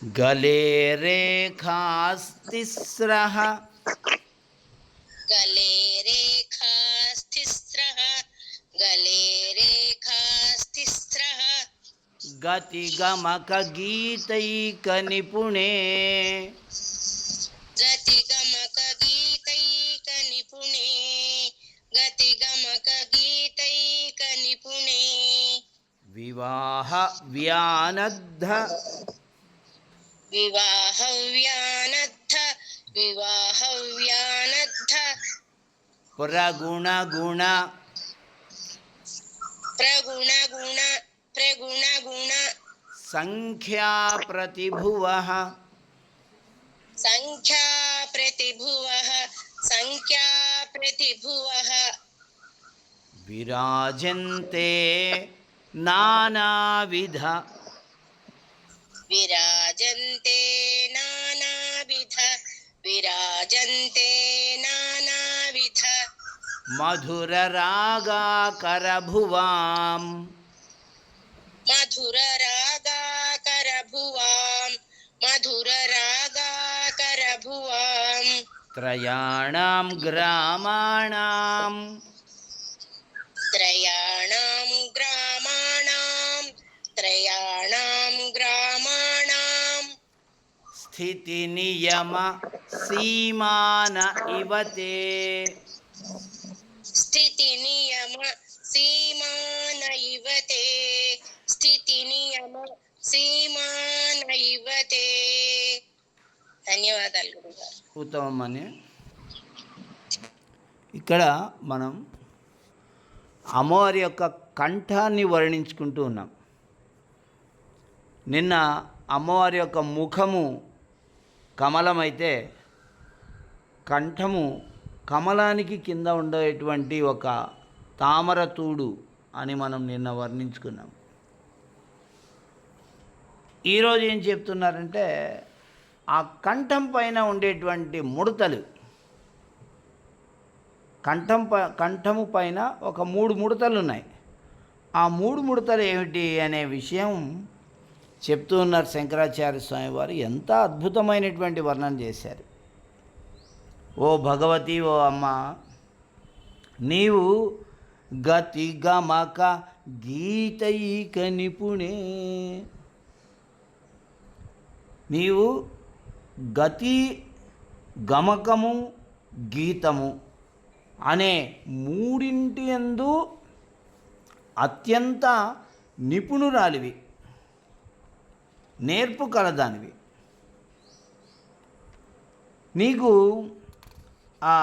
गले रेखास्तिस्रः गले रेखास्तिस्रः गले रेखास्तिस्रः गतिगमकगीतैकनिपुणे गतिगमकगीतैकनिपुणे गतिगमकगीतैकनिपुणे विवाहव्यानद्ध विवाहव्यानद्ध विवाहव्यानद्ध प्रगुणगुण प्रगुणगुण प्रगुणगुण संख्याप्रतिभुवः संख्याप्रतिभुवः संख्याप्रतिभुवः विराजन्ते नानाविध विराजन्ते नानाविध विराजन्ते नानाविध मधुररागाकरभुवाम् मधुररागाकरभुवाम् मधुररागाकरभुवाम् त्रयाणां ग्रामाणां त्रयाणां ग्रामाणां त्रयाणां ग्रामाणां स्थितिनियम सीमान इव ते स्थितिनियम सीमान इव ते स्थितिनियम सीमान इव ते ధన్యవాదాలు గురుగారు. ఉత్తమమని ఇక్కడ మనం అమ్మవారి యొక్క కంఠాన్ని వర్ణించుకుంటూ ఉన్నాం. నిన్న అమ్మవారి యొక్క ముఖము కమలమైతే కంఠము కమలానికి కింద ఉండేటువంటి ఒక తామరతూడు అని మనం నిన్న వర్ణించుకున్నాం. ఈరోజు ఏం చెప్తున్నారంటే ఆ కంఠం పైన ఉండేటువంటి ముడతలు, కంఠము పైన ఒక 3 ముడతలు ఉన్నాయి. ఆ 3 ముడతలు ఏమిటి అనే విషయం చెప్తూ ఉన్నారు శంకరాచార్య స్వామి వారు. ఎంత అద్భుతమైనటువంటి వర్ణన చేశారు. ఓ భగవతి, ఓ అమ్మ, నీవు గతి గమక గీతైక నిపుణే, నీవు గతి గమకము గీతము అనే మూడింటి యందు అత్యంత నిపుణురాలివి, నేర్పు కలదానివి. నీకు ఆ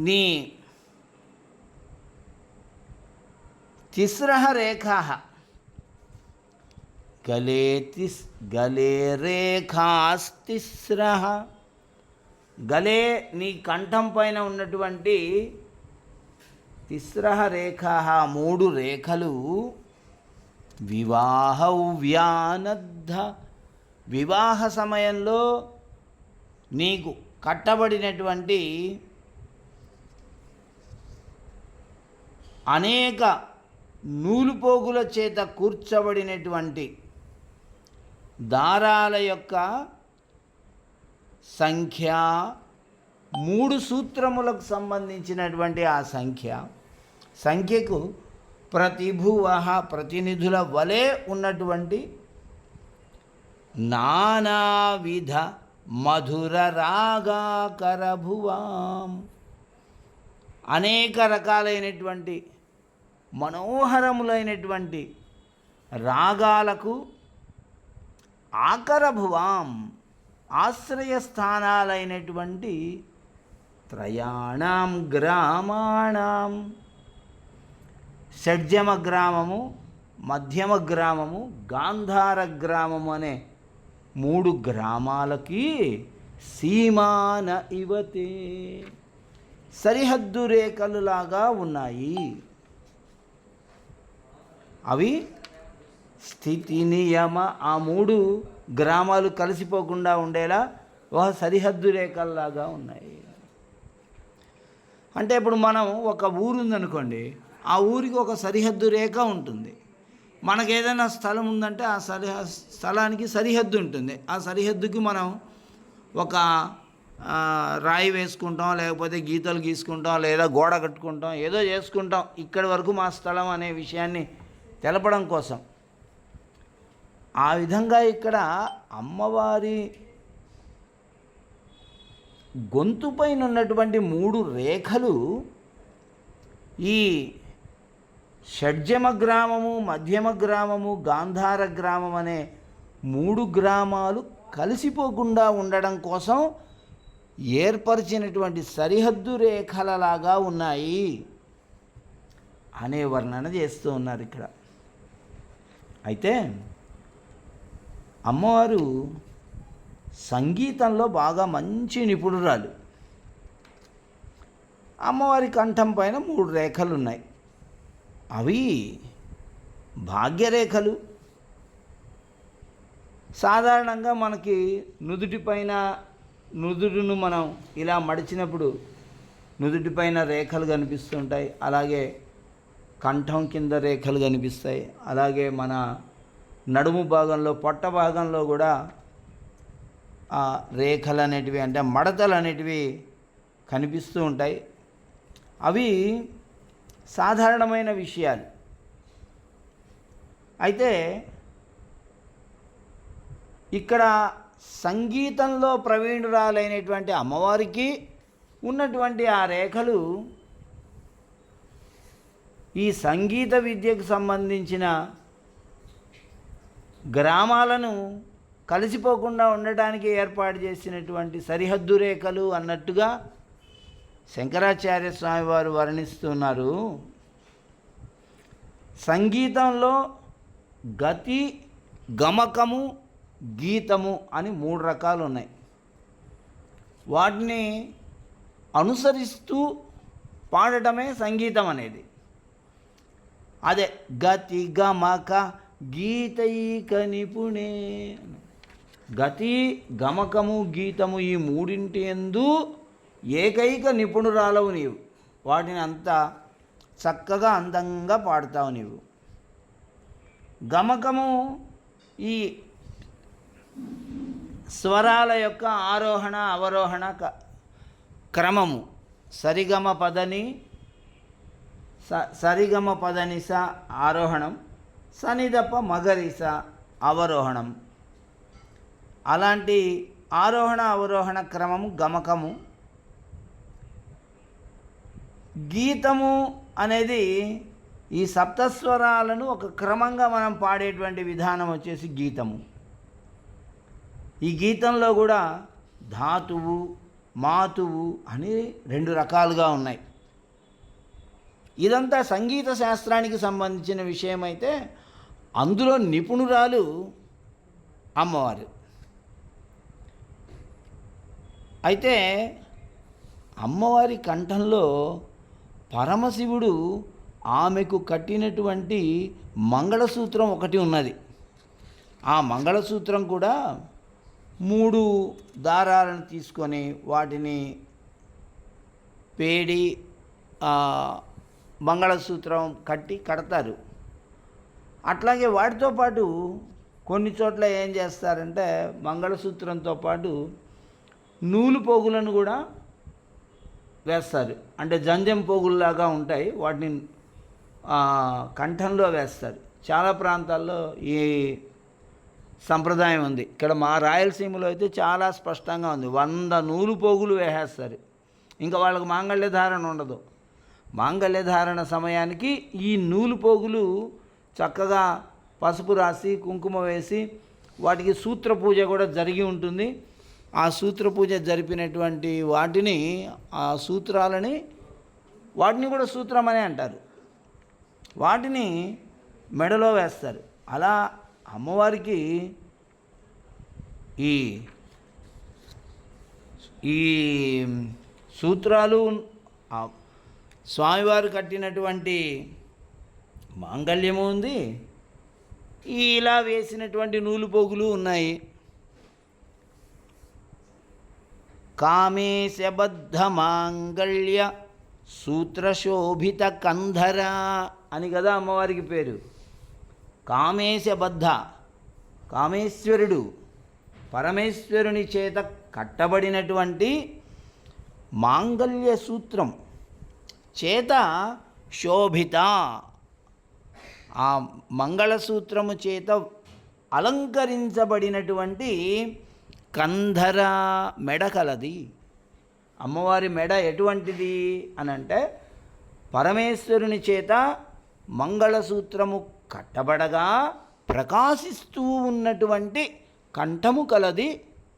నీ తిస్రః రేఖాః గలే రేఖాస్తిస్రః, గలే నీ కంఠం పైన ఉన్నటువంటి తిస్రః రేఖాః 3 రేఖలు వివాహవ్యానద్ధ, వివాహ సమయంలో నీకు కట్టబడినటువంటి అనేక నూలుపోగుల చేత కూర్చబడినటువంటి దారాల యొక్క సంఖ్య, 3 సూత్రములకు సంబంధించినటువంటి ఆ సంఖ్యకు ప్రతిభువః, ప్రతినిధుల వలె ఉన్నటువంటి నానావిధ మధుర రాగాకరభువాం, అనేక రకాలైనటువంటి మనోహరములైనటువంటి రాగాలకు ఆకరభువాం, ఆశ్రయస్థానాలైనటువంటి త్రయాణం గ్రామాణం, షడ్జమ గ్రామము, మధ్యమ గ్రామము, గాంధార గ్రామము అనే 3 గ్రామాలకి సీమాన ఇవతే, సరిహద్దు రేఖలులాగా ఉన్నాయి. అవి స్థితి నియమ, ఆ 3 గ్రామాలు కలిసిపోకుండా ఉండేలా ఒక సరిహద్దు రేఖల్లాగా ఉన్నాయి. అంటే ఇప్పుడు మనం ఒక ఊరు ఉందనుకోండి, ఆ ఊరికి ఒక సరిహద్దు రేఖ ఉంటుంది. మనకు ఏదైనా స్థలం ఉందంటే ఆ స్థలానికి సరిహద్దు ఉంటుంది. ఆ సరిహద్దుకి మనం ఒక రాయి వేసుకుంటాం, లేకపోతే గీతలు గీసుకుంటాం, లేదా గోడ కట్టుకుంటాం, ఏదో చేసుకుంటాం ఇక్కడి వరకు మా స్థలం అనే విషయాన్ని తెలపడం కోసం. ఆ విధంగా ఇక్కడ అమ్మవారి గొంతుపైన ఉన్నటువంటి 3 రేఖలు ఈ షడ్జమ గ్రామము, మధ్యమ గ్రామము, గాంధార గ్రామం అనే 3 గ్రామాలు కలిసిపోకుండా ఉండడం కోసం ఏర్పరిచినటువంటి సరిహద్దు రేఖలలాగా ఉన్నాయి అనే వర్ణన చేస్తూ ఉన్నారు ఇక్కడ. అయితే అమ్మవారు సంగీతంలో బాగా మంచి నిపుణురాలు. అమ్మవారి కంఠం పైన 3 రేఖలు ఉన్నాయి. అవి భాగ్యరేఖలు. సాధారణంగా మనకి నుదుటిను మనం ఇలా మడిచినప్పుడు నుదుటిపైన రేఖలు కనిపిస్తుంటాయి. అలాగే కంఠం కింద రేఖలు కనిపిస్తాయి. అలాగే మన నడుము భాగంలో, పొట్ట భాగంలో కూడా ఆ రేఖలు అనేటివి, అంటే మడతలు అనేటివి కనిపిస్తూ ఉంటాయి. అవి సాధారణమైన విషయాలు. అయితే ఇక్కడ సంగీతంలో ప్రవీణురాలైనటువంటి అమ్మవారికి ఉన్నటువంటి ఆ రేఖలు ఈ సంగీత విద్యకు సంబంధించిన గ్రామాలను కలిసిపోకుండా ఉండటానికి ఏర్పాటు చేసినటువంటి సరిహద్దు రేఖలు అన్నట్టుగా శంకరాచార్య స్వామి వారు వర్ణిస్తున్నారు. సంగీతంలో గతి, గమకము, గీతము అని 3 రకాలు ఉన్నాయి. వాటిని అనుసరిస్తూ పాడటమే సంగీతం అనేది. అదే గతి, గమక, గీతైక నిపుణే. గతి, గమకము, గీతము ఈ 3 యందు ఏకైక నిపుణురాలవు నీవు. వాటిని అంతా చక్కగా అందంగా పాడుతావు నీవు. గమకము ఈ స్వరాల యొక్క ఆరోహణ అవరోహణ క్రమము. సరిగమ పదనిస ఆరోహణం, సనిదప మగరిస అవరోహణం. అలాంటి ఆరోహణ అవరోహణ క్రమము గమకము. గీతము అనేది ఈ సప్తస్వరాలను ఒక క్రమంగా మనం పాడేటువంటి విధానం వచ్చేసి గీతము. ఈ గీతంలో కూడా ధాతువు, మాతువు అని 2 రకాలుగా ఉన్నాయి. ఇదంతా సంగీత శాస్త్రానికి సంబంధించిన విషయం. అయితే అందులో నిపుణురాలు అమ్మవారు. అయితే అమ్మవారి కంఠంలో పరమశివుడు ఆమెకు కట్టినటువంటి మంగళసూత్రం ఒకటి ఉన్నది. ఆ మంగళసూత్రం కూడా 3 దారాలను తీసుకొని వాటిని పేడి మంగళసూత్రం కడతారు. అట్లాగే వాటితో పాటు కొన్ని చోట్ల ఏం చేస్తారంటే మంగళసూత్రంతో పాటు నూలు పోగులను కూడా వేస్తారు. అంటే జంజం పోగుల్లాగా ఉంటాయి, వాటిని కంఠంలో వేస్తారు. చాలా ప్రాంతాల్లో ఈ సంప్రదాయం ఉంది. ఇక్కడ మా రాయలసీమలో అయితే చాలా స్పష్టంగా ఉంది. 100 నూలు పోగులు వేసేస్తారు. ఇంకా వాళ్ళకి మాంగళ్యధారణ ఉండదు. మాంగళ్యధారణ సమయానికి ఈ నూలు పోగులు చక్కగా పసుపు రాసి కుంకుమ వేసి వాటికి సూత్ర పూజ కూడా జరిగి ఉంటుంది. ఆ సూత్ర పూజ జరిపినటువంటి వాటిని, ఆ సూత్రాలని, వాటిని కూడా సూత్రం అనే అంటారు, వాటిని మెడలో వేస్తారు. అలా అమ్మవారికి ఈ సూత్రాలు, స్వామివారు కట్టినటువంటి మాంగళ్యము ఉంది, ఇలా వేసినటువంటి నూలు పోగులు ఉన్నాయి. కామేశబద్ధ మాంగళ్య సూత్రశోభిత కంధర అని కదా అమ్మవారికి పేరు. కామేశబద్ధ, కామేశ్వరుడు పరమేశ్వరుని చేత కట్టబడినటువంటి మాంగళ్య సూత్రం చేత శోభిత, ఆ మంగళసూత్రము చేత అలంకరించబడినటువంటి కంధర మెడ కలది. అమ్మవారి మెడ ఎటువంటిది అని అంటే పరమేశ్వరుని చేత మంగళసూత్రము కట్టబడగా ప్రకాశిస్తూ ఉన్నటువంటి కంఠము కలది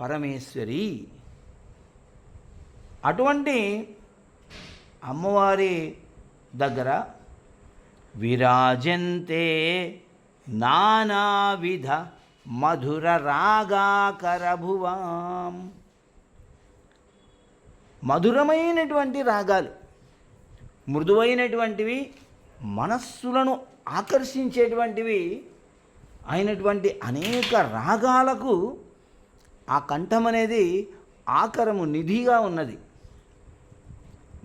పరమేశ్వరి. అటువంటి అమ్మవారి దగ్గర విరాజంతే నానావిధ మధుర రాగాకరభువాం. మధురమైనటువంటి రాగాలు, మృదువైనటువంటివి, మనస్సులను ఆకర్షించేటువంటివి అయినటువంటి అనేక రాగాలకు ఆ కంఠం అనేది ఆకరము, నిధిగా ఉన్నది.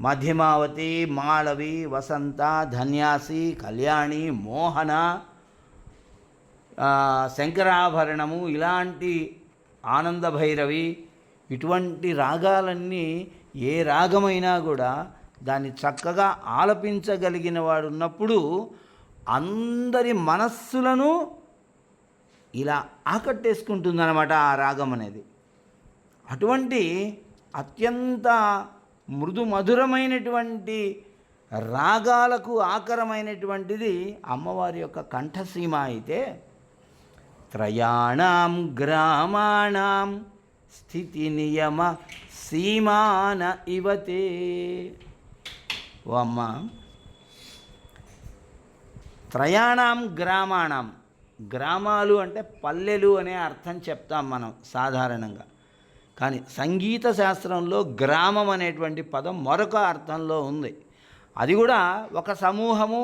మధ్యమావతి, మాళవి, వసంత, ధన్యాసి, కళ్యాణి, మోహన, శంకరాభరణము, ఇలాంటి ఆనంద భైరవి, ఇటువంటి రాగాలన్నీ ఏ రాగమైనా కూడా దాన్ని చక్కగా ఆలపించగలిగిన వాడు ఉన్నప్పుడు అందరి మనస్సులను ఇలా ఆకట్టేసుకుంటుందన్నమాట ఆ రాగం అనేది. అటువంటి అత్యంత మృదు మధురమైనటువంటి రాగాలకు ఆకరమైనటువంటిది అమ్మవారి యొక్క కంఠసీమ. అయితే త్రయాణం గ్రామాణం స్థితి నియమ సీమాన ఇవతే. ఓ అమ్మ, త్రయాణం గ్రామాణం, గ్రామాలు అంటే పల్లెలు అనే అర్థం చెప్తాం మనం సాధారణంగా. కానీ సంగీత శాస్త్రంలో గ్రామం అనేటువంటి పదం మరొక అర్థంలో ఉంది. అది కూడా ఒక సమూహము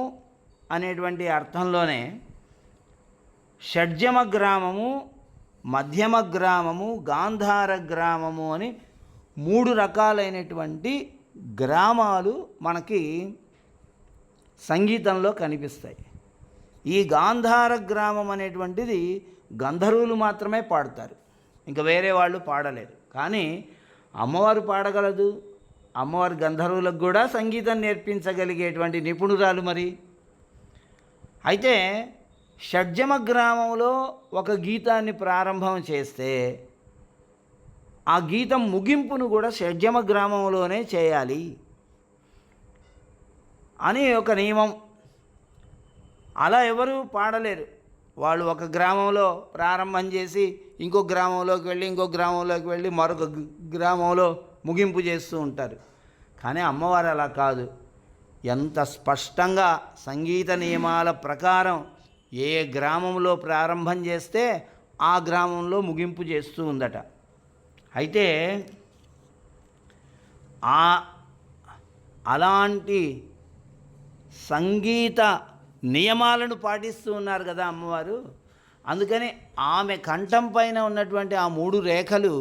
అనేటువంటి అర్థంలోనే. షడ్జమ గ్రామము, మధ్యమ గ్రామము, గాంధార గ్రామము అని 3 రకాలైనటువంటి గ్రామాలు మనకి సంగీతంలో కనిపిస్తాయి. ఈ గాంధార గ్రామం అనేటువంటిది గంధర్వులు మాత్రమే పాడతారు, ఇంకా వేరే వాళ్ళు పాడలేరు. కానీ అమ్మవారు పాడగలదు. అమ్మవారు గంధర్వులకు కూడా సంగీతం నేర్పించగలిగేటువంటి నిపుణురాలు మరి. అయితే షడ్జమ గ్రామంలో ఒక గీతాన్ని ప్రారంభం చేస్తే ఆ గీతం ముగింపును కూడా షడ్జమ గ్రామంలోనే చేయాలి అని ఒక నియమం. అలా ఎవరు పాడలేరు. వాళ్ళు ఒక గ్రామంలో ప్రారంభం చేసి ఇంకో గ్రామంలోకి వెళ్ళి, ఇంకో గ్రామంలోకి వెళ్ళి, మరొక గ్రామంలో ముగింపు చేస్తూ ఉంటారు. కానీ అమ్మవారు అలా కాదు. ఎంత స్పష్టంగా సంగీత నియమాల ప్రకారం ఏ గ్రామంలో ప్రారంభం చేస్తే ఆ గ్రామంలో ముగింపు చేస్తూ ఉందట. అయితే అలాంటి సంగీత నియమాలను పాటిస్తూ ఉన్నారు కదా అమ్మవారు. అందుకని ఆమె కంఠం పైన ఉన్నటువంటి ఆ 3 రేఖలు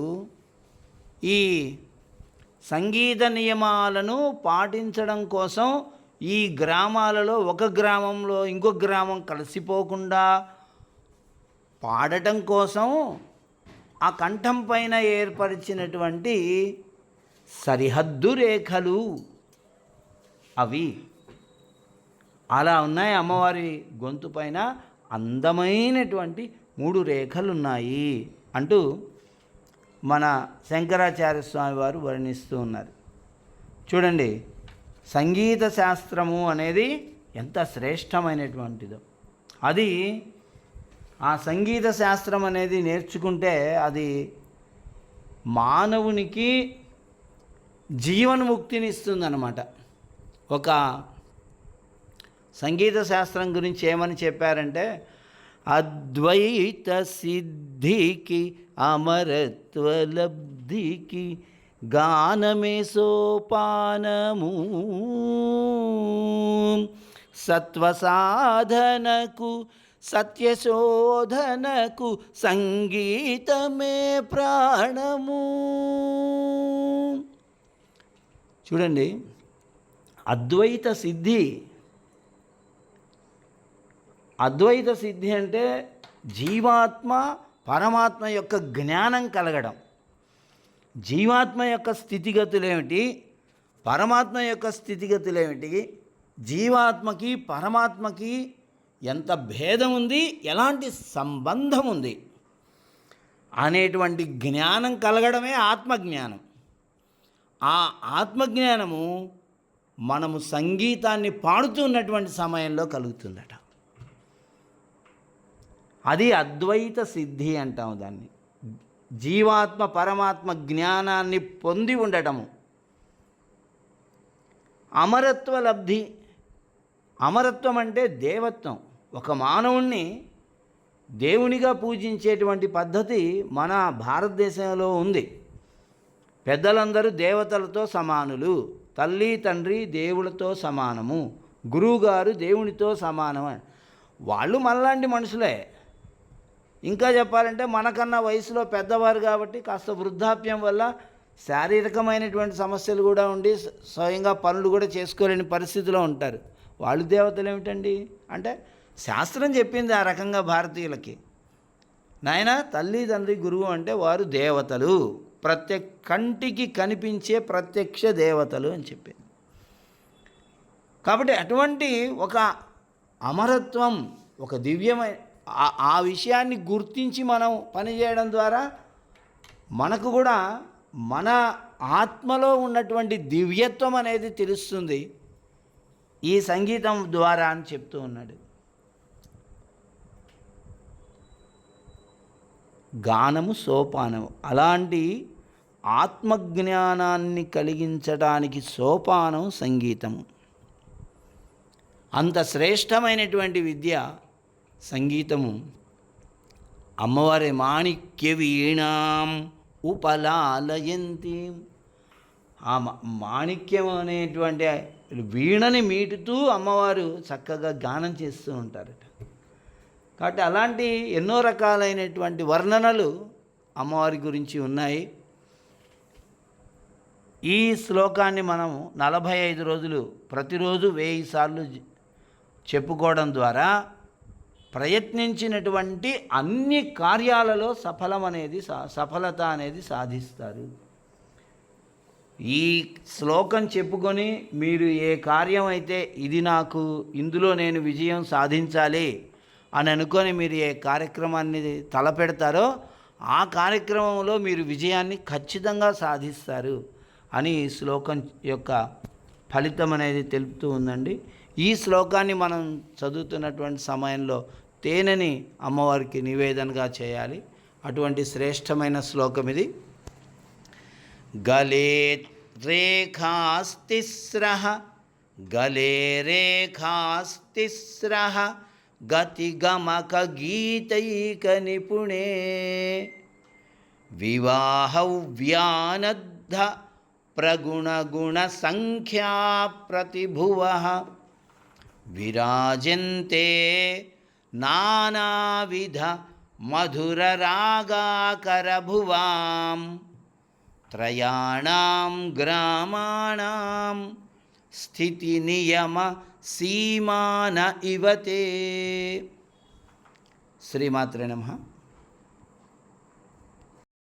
ఈ సంగీత నియమాలను పాటించడం కోసం, ఈ గ్రామాలలో ఒక గ్రామంలో ఇంకో గ్రామం కలిసిపోకుండా పాడటం కోసం ఆ కంఠం పైన ఏర్పరిచినటువంటి సరిహద్దు రేఖలు అవి. అలా ఉన్నాయి అమ్మవారి గొంతు పైన అందమైనటువంటి 3 రేఖలు ఉన్నాయి అంటూ మన శంకరాచార్య స్వామి వారు వర్ణిస్తూ ఉన్నారు. చూడండి, సంగీత శాస్త్రము అనేది ఎంత శ్రేష్టమైనటువంటిదో. అది ఆ సంగీత శాస్త్రం అనేది నేర్చుకుంటే అది మానవునికి జీవన్ముక్తిని ఇస్తుందన్నమాట. ఒక సంగీత శాస్త్రం గురించి ఏమని చెప్పారంటే, అద్వైత సిద్ధికి అమరత్వ లబ్ధికి గానమే సోపానము, సత్వసాధనకు సత్యశోధనకు సంగీతమే ప్రాణము. చూడండి, అద్వైత సిద్ధి. అద్వైత సిద్ధి అంటే జీవాత్మ పరమాత్మ యొక్క జ్ఞానం కలగడం. జీవాత్మ యొక్క స్థితిగతులు ఏమిటి, పరమాత్మ యొక్క స్థితిగతులు ఏమిటి, జీవాత్మకి పరమాత్మకి ఎంత భేదం ఉంది, ఎలాంటి సంబంధం ఉంది అనేటువంటి జ్ఞానం కలగడమే ఆత్మజ్ఞానం. ఆ ఆత్మజ్ఞానము మనము సంగీతాన్ని పాడుతున్నటువంటి సమయంలో కలుగుతుందట. అది అద్వైత సిద్ధి అంటాము దాన్ని. జీవాత్మ పరమాత్మ జ్ఞానాన్ని పొంది ఉండటము. అమరత్వ లబ్ధి. అమరత్వం అంటే దేవత్వం. ఒక మానవుణ్ణి దేవునిగా పూజించేటువంటి పద్ధతి మన భారతదేశంలో ఉంది. పెద్దలందరూ దేవతలతో సమానులు, తల్లి తండ్రి దేవులతో సమానము, గురువుగారు దేవునితో సమానం. వాళ్ళు మనలాంటి మనుషులే. ఇంకా చెప్పాలంటే మనకన్నా వయసులో పెద్దవారు కాబట్టి కాస్త వృద్ధాప్యం వల్ల శారీరకమైనటువంటి సమస్యలు కూడా ఉండి స్వయంగా పనులు కూడా చేసుకోలేని పరిస్థితిలో ఉంటారు. వాళ్ళు దేవతలు ఏమిటండి అంటే శాస్త్రం చెప్పింది ఆ రకంగా భారతీయులకి. నాయన తల్లి తండ్రి గురువు అంటే వారు దేవతలు, కంటికి కనిపించే ప్రత్యక్ష దేవతలు అని చెప్పింది. కాబట్టి అటువంటి ఒక అమరత్వం, ఒక దివ్యమైన ఆ విషయాన్ని గుర్తించి మనం పనిచేయడం ద్వారా మనకు కూడా మన ఆత్మలో ఉన్నటువంటి దివ్యత్వం అనేది తెలుస్తుంది ఈ సంగీతం ద్వారా అని చెప్తూ ఉన్నాడు. గానము సోపానము. అలాంటి ఆత్మజ్ఞానాన్ని కలిగించడానికి సోపానం సంగీతము. అంత శ్రేష్టమైనటువంటి విద్య సంగీతము. అమ్మవారి మాణిక్య వీణాం ఉపలాలయంతి. ఆ మాణిక్యం అనేటువంటి వీణని మీటుతూ అమ్మవారు చక్కగా గానం చేస్తూ ఉంటారట. కాబట్టి అలాంటి ఎన్నో రకాలైనటువంటి వర్ణనలు అమ్మవారి గురించి ఉన్నాయి. ఈ శ్లోకాన్ని మనం 45 రోజులు ప్రతిరోజు 1000 సార్లు చెప్పుకోవడం ద్వారా ప్రయత్నించినటువంటి అన్ని కార్యాలలో సఫలత అనేది సాధిస్తారు. ఈ శ్లోకం చెప్పుకొని మీరు ఏ కార్యం అయితే ఇందులో నేను విజయం సాధించాలి అని అనుకొని మీరు ఏ కార్యక్రమాన్ని తలపెడతారో ఆ కార్యక్రమంలో మీరు విజయాన్ని ఖచ్చితంగా సాధిస్తారు అని ఈ శ్లోకం యొక్క ఫలితం అనేది తెలుపుతూ ఉందండి. ఈ శ్లోకాన్ని మనం చదువుతున్నటువంటి సమయంలో తేనెని అమ్మవారికి నివేదనగా చేయాలి. అటువంటి శ్రేష్టమైన శ్లోకం ఇది. గలే రేఖాస్తిస్రః గలే రేఖాస్తిస్రః గతిగమక గీతైక నిపుణే వివాహవ్యానద్ధ ప్రగుణగుణ సంఖ్యా ప్రతిభువః విరాజంతే నానావిధ మధుర రాగాకర భువాం త్రయాణాం గ్రామాణాం స్థితి నియమ సీమాన ఇవతే. శ్రీమాత్రే నమః.